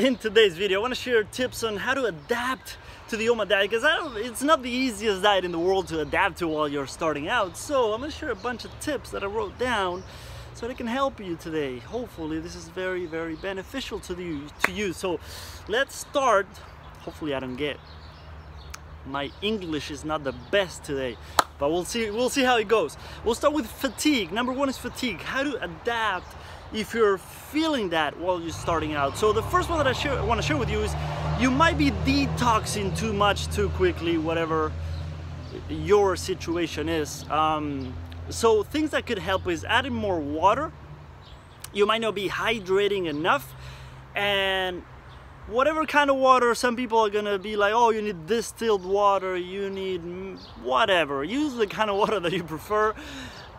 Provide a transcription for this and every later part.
In today's video, I want to share tips on how to adapt to the OMAD diet, because it's not the easiest diet in the world to adapt to while you're starting out. So I'm going to share a bunch of tips that I wrote down so they can help you today. Hopefully this is very, very beneficial to you. So let's start. Hopefully I don't get, my English is not the best today, but we'll see how it goes. We'll start with fatigue. Number one is fatigue. How to adapt if you're feeling that while you're starting out. So the first one that I want to share with you is you might be detoxing too much too quickly, whatever your situation is. So things that could help is adding more water. You might not be hydrating enough, and whatever kind of water, some people are gonna be like, oh, you need distilled water, you need whatever. Use the kind of water that you prefer.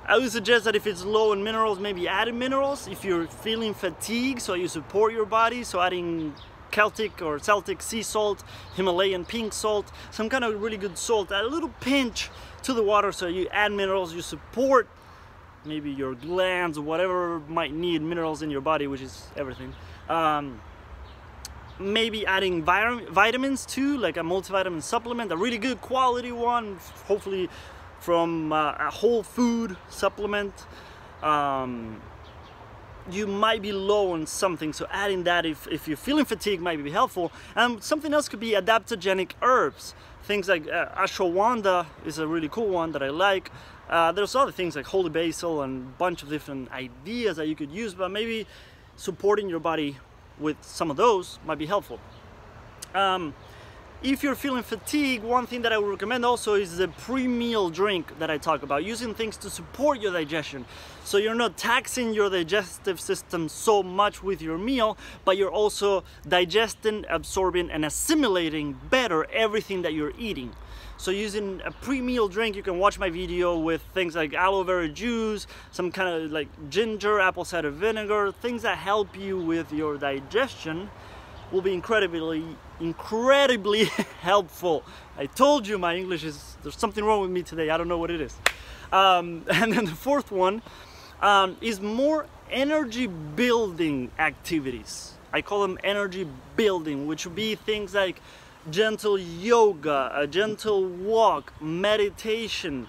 I would suggest that if it's low in minerals, maybe add minerals. If you're feeling fatigue, so you support your body, so adding Celtic or Celtic sea salt, Himalayan pink salt, some kind of really good salt, add a little pinch to the water, so you add minerals, you support maybe your glands or whatever might need minerals in your body, which is everything. Maybe adding vitamins too, like a multivitamin supplement, a really good quality one, hopefully from a whole food supplement. You might be low on something, so adding that if you're feeling fatigue might be helpful. And something else could be adaptogenic herbs. Things like ashwagandha is a really cool one that I like. There's other things like holy basil and a bunch of different ideas that you could use, but maybe supporting your body with some of those might be helpful. If you're feeling fatigue, one thing that I would recommend also is the pre-meal drink that I talk about, using things to support your digestion. So you're not taxing your digestive system so much with your meal, but you're also digesting, absorbing, and assimilating better everything that you're eating. So using a pre-meal drink, you can watch my video with things like aloe vera juice, some kind of like ginger, apple cider vinegar, things that help you with your digestion will be incredibly helpful. I told you my English is, there's something wrong with me today, I don't know what it is. And then the fourth one is more energy building activities. I call them energy building, which would be things like gentle yoga, a gentle walk, meditation,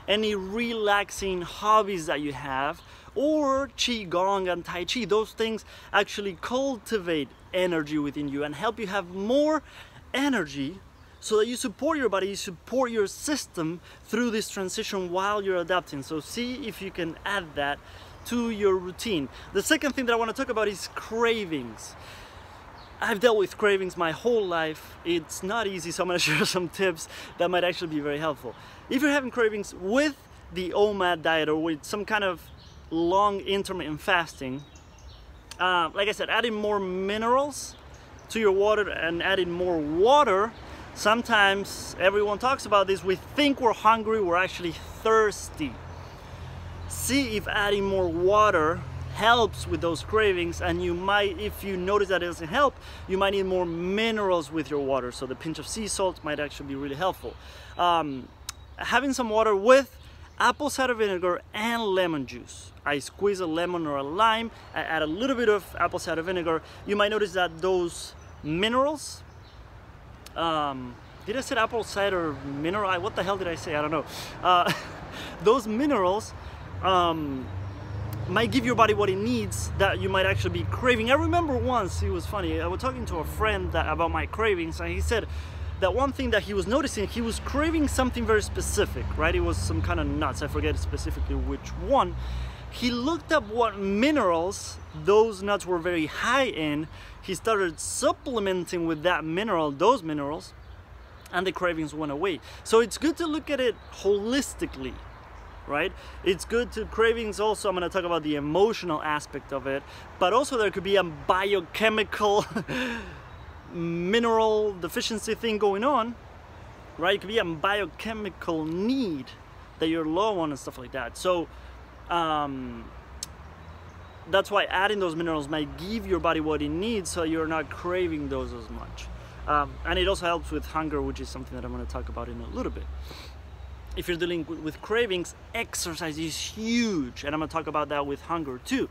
any relaxing hobbies that you have, or qigong and tai chi. Those things actually cultivate energy within you and help you have more energy so that you support your body, you support your system through this transition while you're adapting. So see if you can add that to your routine. The second thing that I want to talk about is cravings. I've dealt with cravings my whole life. It's not easy, so I'm going to share some tips that might actually be very helpful. If you're having cravings with the OMAD diet or with some kind of long intermittent fasting, like I said, adding more minerals to your water and adding more water. Sometimes everyone talks about this, we think we're hungry, we're actually thirsty. See if adding more water helps with those cravings, and you might, if you notice that it doesn't help, you might need more minerals with your water, so the pinch of sea salt might actually be really helpful. Having some water with apple cider vinegar and lemon juice. I squeeze a lemon or a lime, I add a little bit of apple cider vinegar. You might notice that those minerals, did I say apple cider mineral? What the hell did I say? I don't know. Those minerals might give your body what it needs that you might actually be craving. I remember once, it was funny, I was talking to a friend about my cravings, and he said that one thing that he was noticing, he was craving something very specific, right? It was some kind of nuts, I forget specifically which one. He looked up what minerals those nuts were very high in. He started supplementing with that mineral, those minerals, and the cravings went away. So it's good to look at it holistically, right? It's good to cravings also, I'm going to talk about the emotional aspect of it, but also there could be a biochemical mineral deficiency thing going on, right? It could be a biochemical need that you're low on and stuff like that. So that's why adding those minerals might give your body what it needs, so you're not craving those as much. And it also helps with hunger, which is something that I'm going to talk about in a little bit. If you're dealing with cravings, exercise is huge, and I'm going to talk about that with hunger too.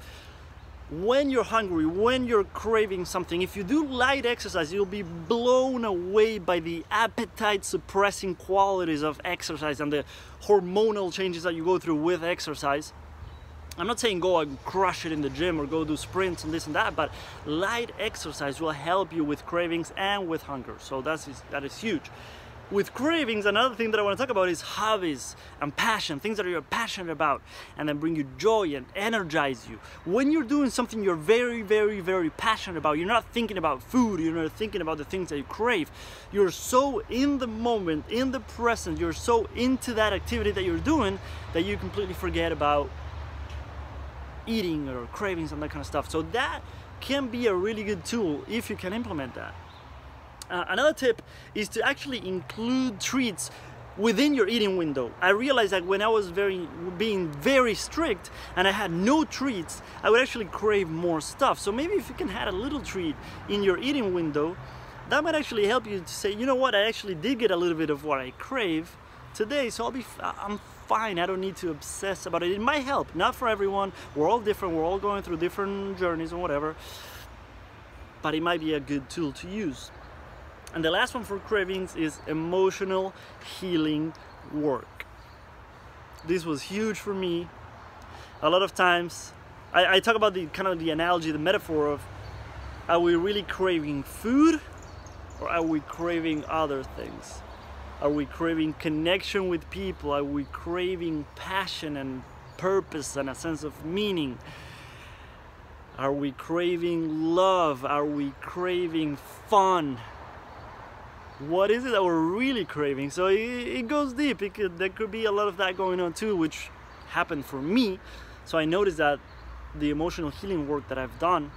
when you're hungry, when you're craving something, if you do light exercise, you'll be blown away by the appetite suppressing qualities of exercise and the hormonal changes that you go through with exercise. I'm not saying go and crush it in the gym or go do sprints and this and that, but light exercise will help you with cravings and with hunger. So that is huge. With cravings, another thing that I want to talk about is hobbies and passion, things that you're passionate about and then bring you joy and energize you. When you're doing something you're very, very, very passionate about, you're not thinking about food, you're not thinking about the things that you crave. You're so in the moment, in the present, you're so into that activity that you're doing that you completely forget about eating or cravings and that kind of stuff. So that can be a really good tool if you can implement that. Another tip is to actually include treats within your eating window. I realized that when I was being very strict and I had no treats, I would actually crave more stuff. So maybe if you can add a little treat in your eating window, that might actually help you to say, you know what, I actually did get a little bit of what I crave today, so I'm fine. I don't need to obsess about it. It might help, not for everyone. We're all different. We're all going through different journeys and whatever, but it might be a good tool to use. And the last one for cravings is emotional healing work. This was huge for me. A lot of times, I talk about the kind of the analogy, the metaphor of, are we really craving food or are we craving other things? Are we craving connection with people? Are we craving passion and purpose and a sense of meaning? Are we craving love? Are we craving fun? What is it that we're really craving? So it goes deep. There could be a lot of that going on too, which happened for me. So I noticed that the emotional healing work that I've done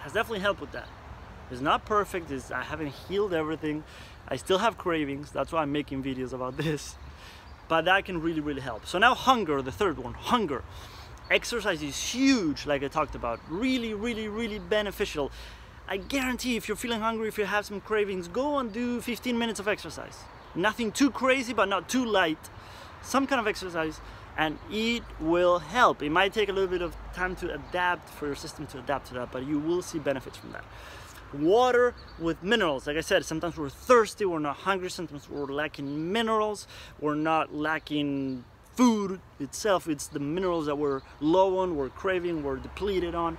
has definitely helped with that. It's not perfect. I haven't healed everything. I still have cravings. That's why I'm making videos about this. But that can really, really help. So now hunger, the third one, hunger. Exercise is huge, like I talked about. Really, really, really beneficial. I guarantee if you're feeling hungry, if you have some cravings, go and do 15 minutes of exercise. Nothing too crazy, but not too light. Some kind of exercise, and it will help. It might take a little bit of time to adapt, for your system to adapt to that, but you will see benefits from that. Water with minerals. Like I said, sometimes we're thirsty, we're not hungry, sometimes we're lacking minerals, we're not lacking food itself, it's the minerals that we're low on, we're craving, we're depleted on.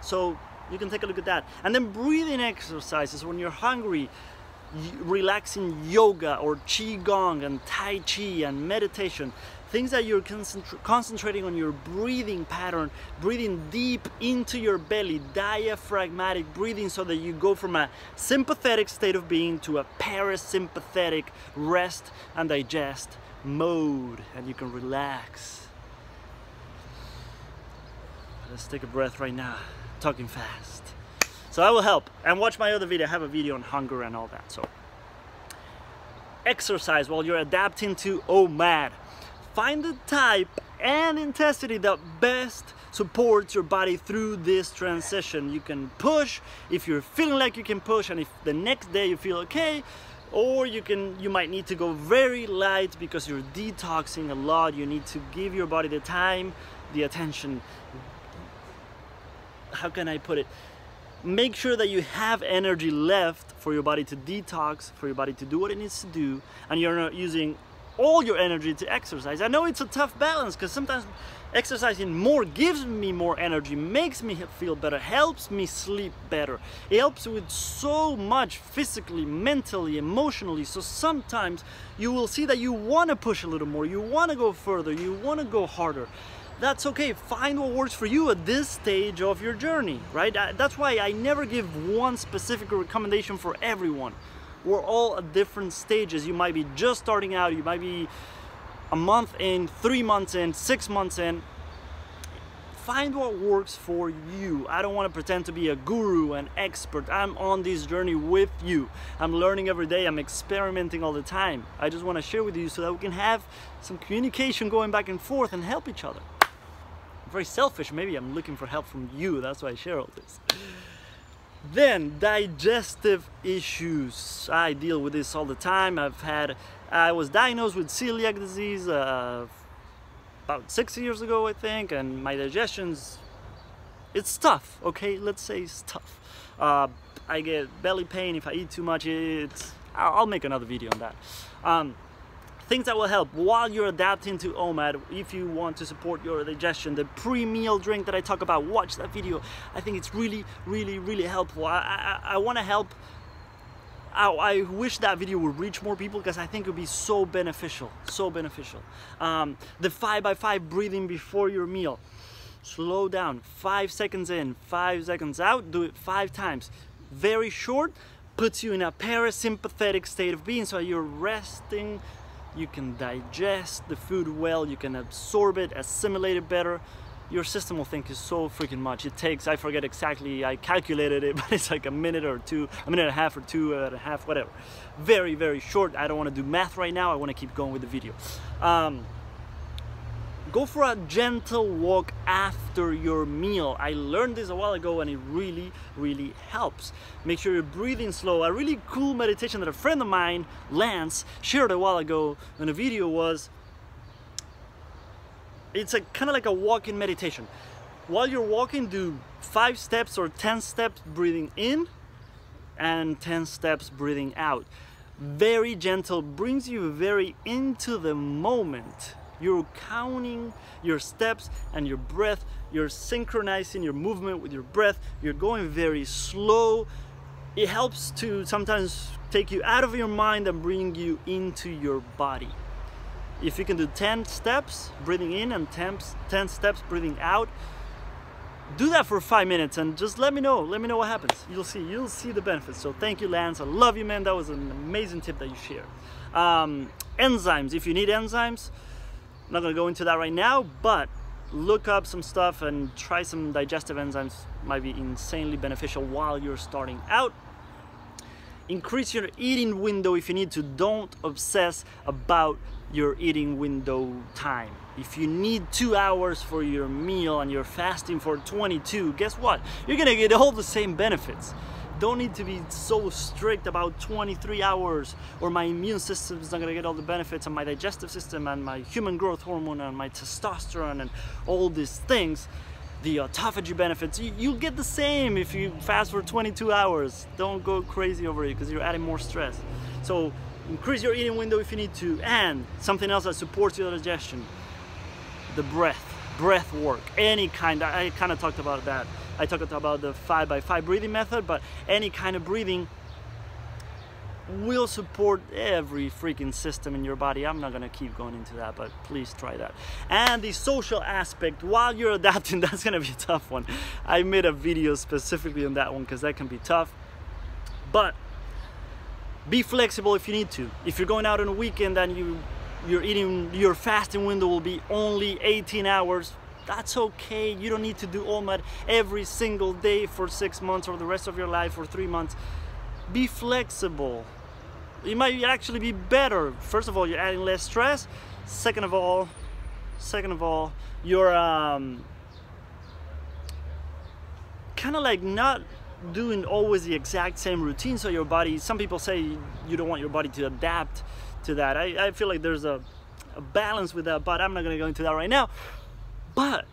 So you can take a look at that. And then breathing exercises when you're hungry, relaxing yoga or qigong and tai chi and meditation, things that you're concentrating on your breathing pattern, breathing deep into your belly, diaphragmatic breathing, so that you go from a sympathetic state of being to a parasympathetic rest and digest mode, and you can relax. Let's take a breath right now, talking fast. So that will help. And watch my other video. I have a video on hunger and all that. So exercise while you're adapting to OMAD. Find the type and intensity that best supports your body through this transition. You can push if you're feeling like you can push, and if the next day you feel okay, or you might need to go very light because you're detoxing a lot. You need to give your body the time, the attention. How can I put it? Make sure that you have energy left for your body to detox, for your body to do what it needs to do, and you're not using all your energy to exercise. I know it's a tough balance because sometimes exercising more gives me more energy, makes me feel better, helps me sleep better. It helps with so much physically, mentally, emotionally. So sometimes you will see that you want to push a little more, you want to go further, you want to go harder. That's okay. Find what works for you at this stage of your journey, right? That's why I never give one specific recommendation for everyone. We're all at different stages. You might be just starting out, you might be a month in, 3 months in, 6 months in. Find what works for you. I don't want to pretend to be a guru, an expert. I'm on this journey with you. I'm learning every day. I'm experimenting all the time. I just want to share with you so that we can have some communication going back and forth and help each other. I'm very selfish. Maybe I'm looking for help from you. That's why I share all this. Then digestive issues. I deal with this all the time. I was diagnosed with celiac disease about 6 years ago, I think, and my digestion's It's tough, okay? Let's say it's tough. I get belly pain if I eat too much. I'll make another video on that. Things that will help while you're adapting to OMAD. If you want to support your digestion, the pre-meal drink that I talk about, watch that video. I think it's really, really, really helpful. I want to help. I wish that video would reach more people because I think it would be so beneficial, so beneficial. The 5x5 breathing before your meal. Slow down, 5 seconds in, 5 seconds out, do it 5 times. Very short, puts you in a parasympathetic state of being, so you're resting, you can digest the food well, you can absorb it, assimilate it better. Your system will think is so freaking much. It takes, I forget exactly, I calculated it, but it's like a minute or two, a minute and a half or 2.5, whatever. Very, very short. I don't want to do math right now. I want to keep going with the video. Go for a gentle walk after your meal. I learned this a while ago and it really, really helps. Make sure you're breathing slow. A really cool meditation that a friend of mine, Lance, shared a while ago in a video was, it's kind of like a walking meditation. While you're walking, do 5 steps or 10 steps breathing in and 10 steps breathing out. Very gentle, brings you very into the moment. You're counting your steps and your breath. You're synchronizing your movement with your breath. You're going very slow. It helps to sometimes take you out of your mind and bring you into your body. If you can do 10 steps breathing in and 10 steps breathing out, do that for 5 minutes and just let me know what happens. You'll see the benefits. So thank you, Lance. I love you, man. That was an amazing tip that you shared. Enzymes, if you need enzymes, I'm not gonna go into that right now, but look up some stuff and try some digestive enzymes. Might be insanely beneficial while you're starting out. Increase your eating window if you need to. Don't obsess about your eating window time. If you need 2 hours for your meal and you're fasting for 22, guess what? You're gonna get all the same benefits. Don't need to be so strict about 23 hours or my immune system is not gonna get all the benefits and my digestive system and my human growth hormone and my testosterone and all these things. The autophagy benefits, you'll get the same if you fast for 22 hours. Don't go crazy over it because you're adding more stress. So increase your eating window if you need to. And something else that supports your digestion, the breath work, any kind. I kind of talked about that. I talked about the 5x5 breathing method, but any kind of breathing will support every freaking system in your body. I'm not gonna keep going into that, but please try that. And the social aspect, while you're adapting, that's gonna be a tough one. I made a video specifically on that one because that can be tough. But be flexible if you need to. If you're going out on a weekend and your fasting window will be only 18 hours, that's okay. You don't need to do OMAD every single day for 6 months or the rest of your life or 3 months. Be flexible. It might actually be better. First of all, you're adding less stress. Second of all, you're kind of like not doing always the exact same routine. So your body, some people say you don't want your body to adapt to that. I feel like there's a balance with that, but I'm not gonna go into that right now. But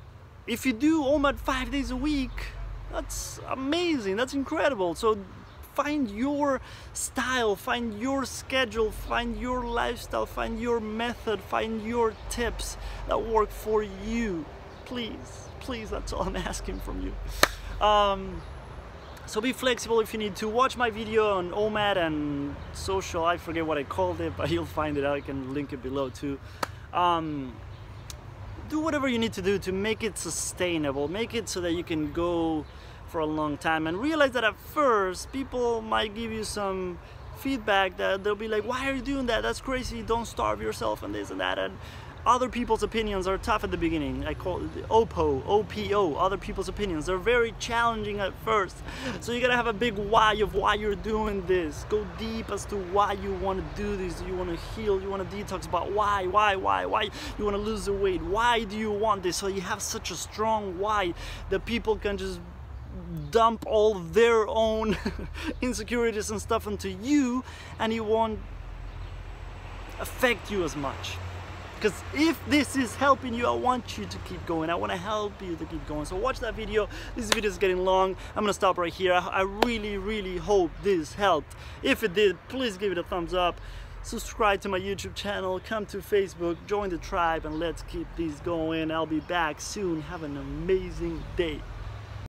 if you do OMAD 5 days a week, that's amazing, that's incredible. So find your style, find your schedule, find your lifestyle, find your method, find your tips that work for you. Please, that's all I'm asking from you. So be flexible if you need to. Watch my video on OMAD and social, I forget what I called it, but you'll find it out. I can link it below too. Do whatever you need to do to make it sustainable, make it so that you can go for a long time, and realize that at first people might give you some feedback that they'll be like, why are you doing that? That's crazy, don't starve yourself and this and that. And other people's opinions are tough at the beginning. I call it the OPO, other people's opinions. They're very challenging at first. So you gotta have a big why of why you're doing this. Go deep as to why you want to do this. You want to heal, you want to detox, about why you want to lose the weight. Why do you want this? So you have such a strong why that people can just dump all their own insecurities and stuff onto you, and it won't affect you as much. because if this is helping you, I want you to keep going. I want to help you to keep going. So watch that video. This video is getting long. I'm gonna stop right here. I really hope this helped. If it did, please give it a thumbs up. Subscribe to my YouTube channel, come to Facebook, join the tribe, and let's keep this going. I'll be back soon. Have an amazing day.